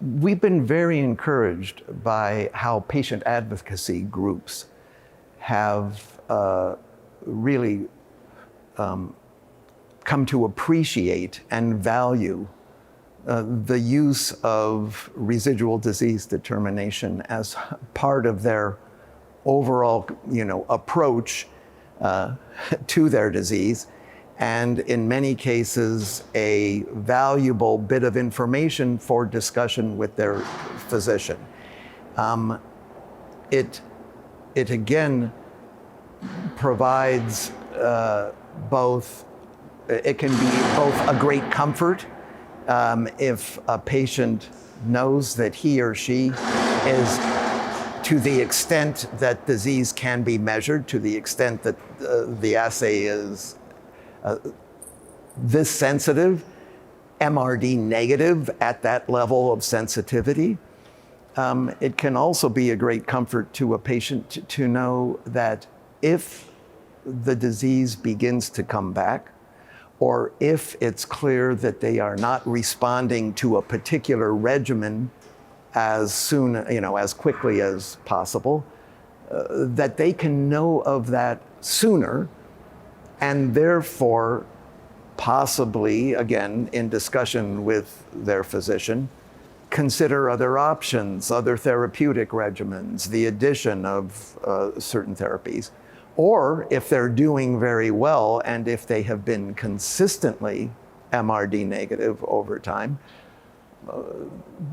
we've been very encouraged by how patient advocacy groups have really come to appreciate and value the use of residual disease determination as part of their overall, approach to their disease, and in many cases, a valuable bit of information for discussion with their physician. It again provides it can be both a great comfort if a patient knows that he or she is, to the extent that disease can be measured, to the extent that the assay is this sensitive, MRD negative at that level of sensitivity. It can also be a great comfort to a patient to know that if the disease begins to come back, or if it's clear that they are not responding to a particular regimen as soon, as quickly as possible, that they can know of that sooner, and therefore possibly, again, in discussion with their physician, consider other options, other therapeutic regimens, the addition of certain therapies. Or if they're doing very well and if they have been consistently MRD negative over time,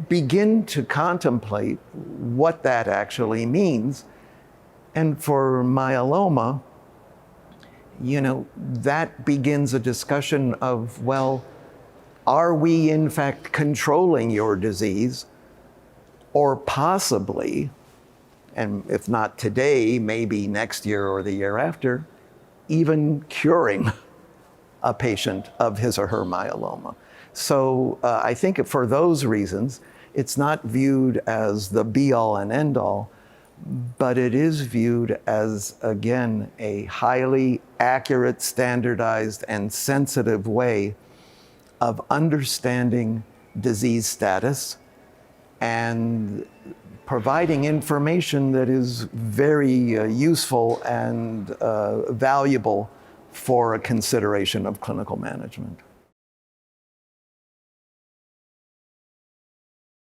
begin to contemplate what that actually means. And for myeloma, that begins a discussion of, well, are we in fact controlling your disease, or possibly, and if not today, maybe next year or the year after, even curing a patient of his or her myeloma? So I think for those reasons, it's not viewed as the be-all and end-all, but it is viewed as, again, a highly accurate, standardized, and sensitive way of understanding disease status and providing information that is very useful and valuable for a consideration of clinical management.